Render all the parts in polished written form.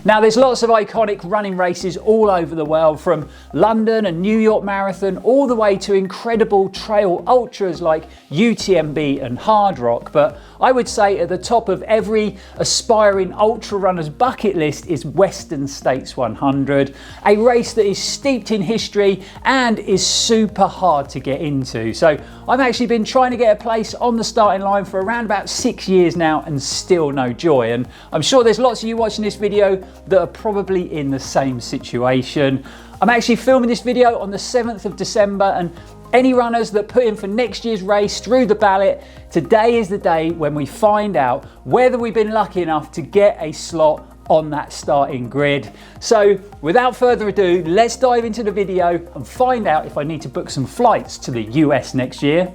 Now there's lots of iconic running races all over the world, from London and New York Marathon all the way to incredible trail ultras like UTMB and Hardrock, but I would say at the top of every aspiring ultra runner's bucket list is Western States 100, a race that is steeped in history and is super hard to get into. So I've actually been trying to get a place on the starting line for around about 6 years now and still no joy, and I'm sure there's lots of you watching this video that are probably in the same situation. I'm actually filming this video on the 7th of December, and any runners that put in for next year's race through the ballot, today is the day when we find out whether we've been lucky enough to get a slot on that starting grid. So without further ado, let's dive into the video and find out if I need to book some flights to the US next year.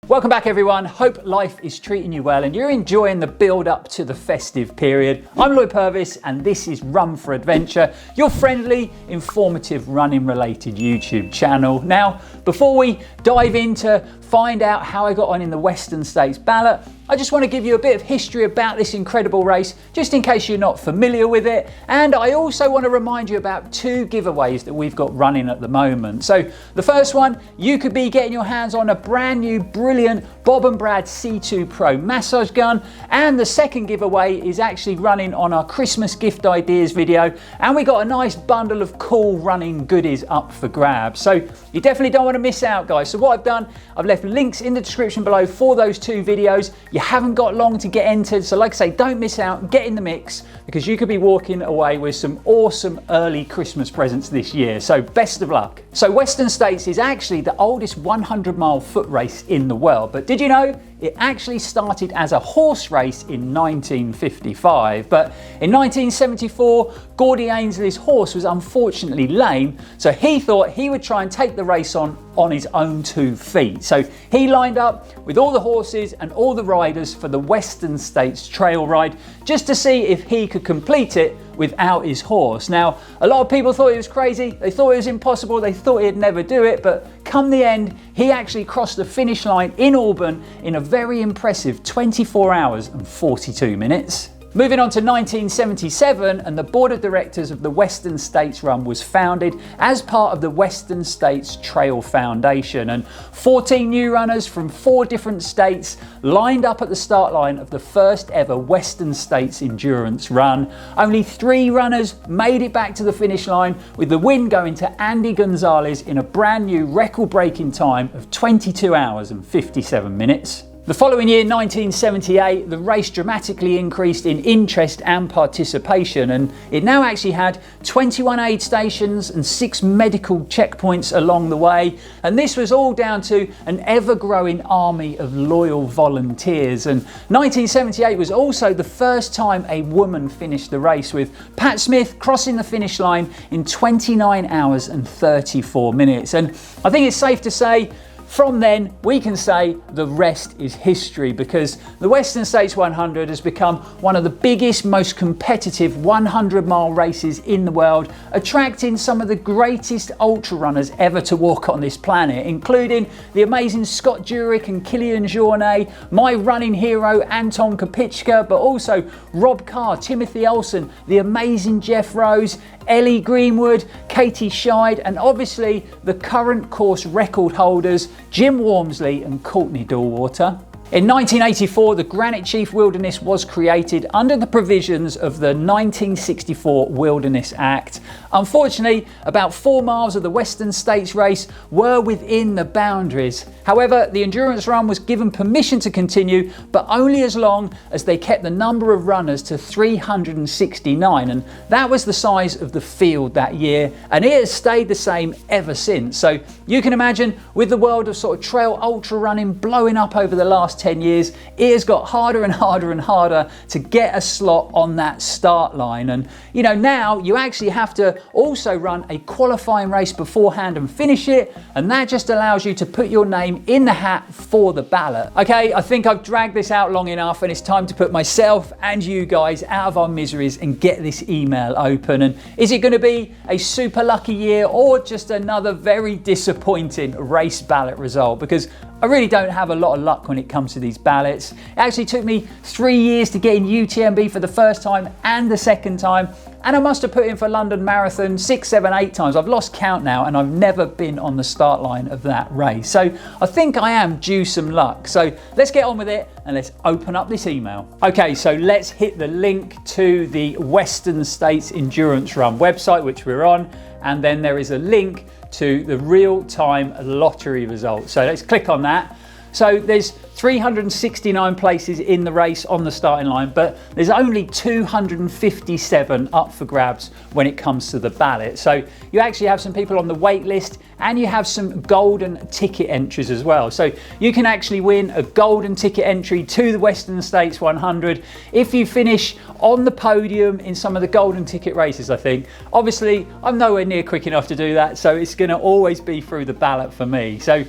Welcome back everyone, hope life is treating you well and you're enjoying the build up to the festive period. I'm Lloyd Purvis and this is Run4Adventure, your friendly, informative running related YouTube channel. Now, before we dive into find out how I got on in the Western States ballot, I just want to give you a bit of history about this incredible race, just in case you're not familiar with it. And I also want to remind you about 2 giveaways that we've got running at the moment. So the first one, you could be getting your hands on a brand new, brilliant Bob and Brad C2 Pro massage gun. And the second giveaway is actually running on our Christmas gift ideas video. And we got a nice bundle of cool running goodies up for grabs. So you definitely don't want to miss out, guys. So what I've done, I've left links in the description below for those 2 videos. You haven't got long to get entered, so like I say, don't miss out, get in the mix, because you could be walking away with some awesome early Christmas presents this year. So best of luck. So Western States is actually the oldest 100-mile foot race in the world, but did you know it actually started as a horse race in 1955, but in 1974 Gordy Ainsley's horse was unfortunately lame, so he thought he would try and take the race on his own 2 feet. So he lined up with all the horses and all the riders for the Western States trail ride, just to see if he could complete it without his horse. Now, a lot of people thought he was crazy, they thought it was impossible, they thought he'd never do it, but come the end, he actually crossed the finish line in Auburn in a very impressive 24 hours and 42 minutes. Moving on to 1977, and the board of directors of the Western States Run was founded as part of the Western States Trail Foundation, and 14 new runners from 4 different states lined up at the start line of the first ever Western States endurance run. Only 3 runners made it back to the finish line, with the win going to Andy Gonzalez in a brand new record-breaking time of 22 hours and 57 minutes. The following year, 1978, the race dramatically increased in interest and participation, and it now actually had 21 aid stations and 6 medical checkpoints along the way, and this was all down to an ever-growing army of loyal volunteers. And 1978 was also the first time a woman finished the race, with Pat Smith crossing the finish line in 29 hours and 34 minutes. And I think it's safe to say from then, we can say the rest is history, because the Western States 100 has become one of the biggest, most competitive 100-mile races in the world, attracting some of the greatest ultra runners ever to walk on this planet, including the amazing Scott Jurek and Kilian Jornet, my running hero Anton Kopichka, but also Rob Carr, Timothy Olsen, the amazing Jeff Rose, Ellie Greenwood, Katie Schide, and obviously the current course record holders Jim Walmsley and Courtney Dallwater. In 1984, the Granite Chief Wilderness was created under the provisions of the 1964 Wilderness Act. Unfortunately, about 4 miles of the Western States race were within the boundaries. However, the endurance run was given permission to continue, but only as long as they kept the number of runners to 369, and that was the size of the field that year, and it has stayed the same ever since. So you can imagine, with the world of sort of trail ultra running blowing up over the last 10 years, it has got harder and harder and harder to get a slot on that start line. And you know, now you actually have to also run a qualifying race beforehand and finish it, and that just allows you to put your name name in the hat for the ballot. Okay, I think I've dragged this out long enough, and it's time to put myself and you guys out of our miseries and get this email open. And is it going to be a super lucky year or just another very disappointing race ballot result? Because I really don't have a lot of luck when it comes to these ballots. It actually took me 3 years to get in UTMB for the first time and the second time. And I must have put in for London Marathon 6, 7, 8 times. I've lost count now, and I've never been on the start line of that race. So I think I am due some luck. So let's get on with it and let's open up this email. Okay, so let's hit the link to the Western States Endurance Run website, which we're on. And then there is a link to the real-time lottery results. So let's click on that. So there's 369 places in the race on the starting line, but there's only 257 up for grabs when it comes to the ballot. So you actually have some people on the wait list, and you have some golden ticket entries as well. So you can actually win a golden ticket entry to the Western States 100 if you finish on the podium in some of the golden ticket races, I think. Obviously, I'm nowhere near quick enough to do that, so it's gonna always be through the ballot for me. So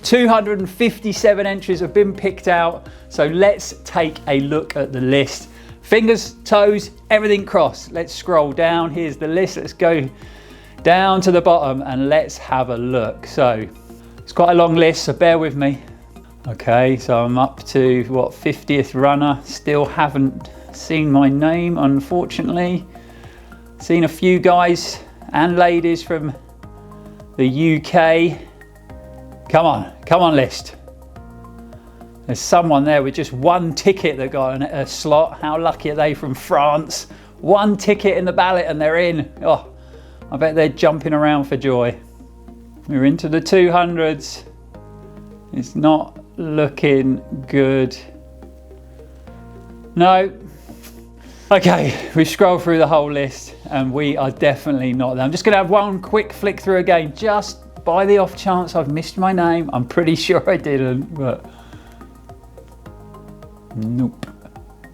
257 entries have been picked out, so let's take a look at the list. Fingers, toes, everything crossed. Let's scroll down. Here's the list. Let's go down to the bottom and let's have a look. So it's quite a long list, so bear with me. Okay, so I'm up to what, 50th runner. Still haven't seen my name, unfortunately. Seen a few guys and ladies from the UK. Come on list. There's someone there with just one ticket that got a slot. How lucky are they, from France? One ticket in the ballot and they're in. Oh, I bet they're jumping around for joy. We're into the 200s. It's not looking good. No. Okay, we've scrolled through the whole list and we are definitely not there. I'm just gonna have one quick flick through again, just by the off chance I've missed my name. I'm pretty sure I didn't, but nope.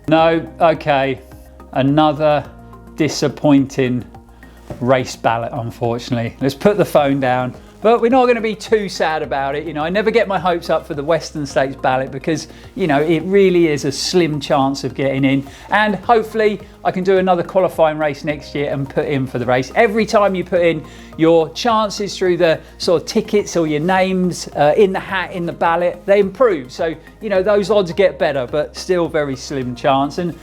No, okay. Another disappointing race ballot, unfortunately. Let's put the phone down. But we're not going to be too sad about it. You know, I never get my hopes up for the Western States ballot because, you know, it really is a slim chance of getting in. And hopefully I can do another qualifying race next year and put in for the race. Every time you put in, your chances through the sort of tickets or your names in the hat, in the ballot, they improve. So, you know, those odds get better, but still very slim chance. And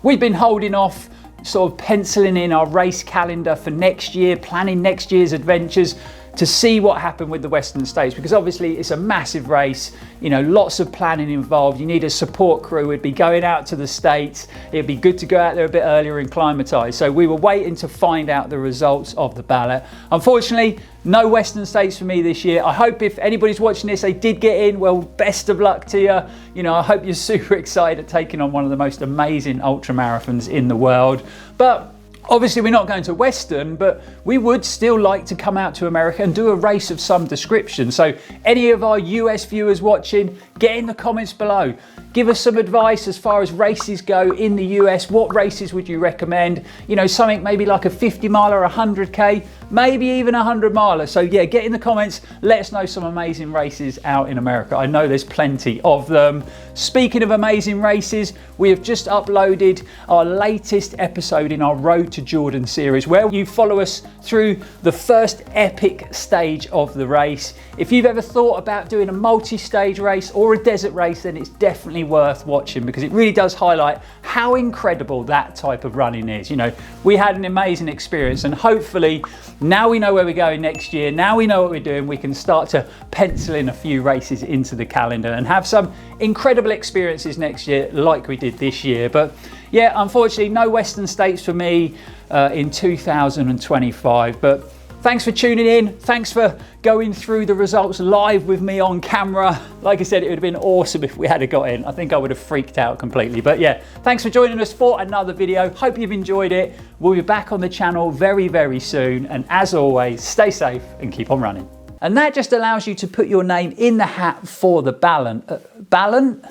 we've been holding off, sort of penciling in our race calendar for next year, planning next year's adventures, to see what happened with the Western States, because obviously it's a massive race, you know, lots of planning involved. You need a support crew. We'd be going out to the States. It'd be good to go out there a bit earlier and climatise. So we were waiting to find out the results of the ballot. Unfortunately, no Western States for me this year. I hope if anybody's watching this, they did get in, well, best of luck to you. You know, I hope you're super excited at taking on one of the most amazing ultra marathons in the world. But obviously, we're not going to Western, but we would still like to come out to America and do a race of some description. So any of our US viewers watching, get in the comments below. Give us some advice as far as races go in the US. What races would you recommend? You know, something maybe like a 50 mile or 100K, maybe even a 100 miler. So yeah, get in the comments. Let us know some amazing races out in America. I know there's plenty of them. Speaking of amazing races, we have just uploaded our latest episode in our Road to Jordan series, where you follow us through the first epic stage of the race. If you've ever thought about doing a multi-stage race or a desert race, then it's definitely worth watching, because it really does highlight how incredible that type of running is. You know, we had an amazing experience, and hopefully now we know where we're going next year, now we know what we're doing, we can start to pencil in a few races into the calendar and have some incredible experiences next year like we did this year. But yeah, unfortunately no Western States for me in 2025. But thanks for tuning in. Thanks for going through the results live with me on camera. Like I said, it would have been awesome if we had got in. I think I would have freaked out completely. But yeah, thanks for joining us for another video. Hope you've enjoyed it. We'll be back on the channel very, very soon. And as always, stay safe and keep on running. And that just allows you to put your name in the hat for the ballot. Ballot?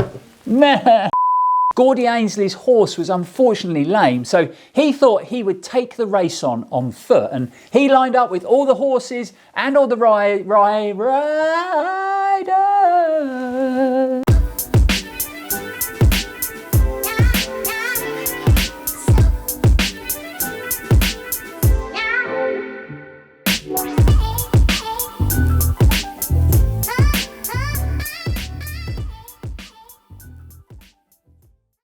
Meh. Gordy Ainsley's horse was unfortunately lame, so he thought he would take the race on foot, and he lined up with all the horses and all the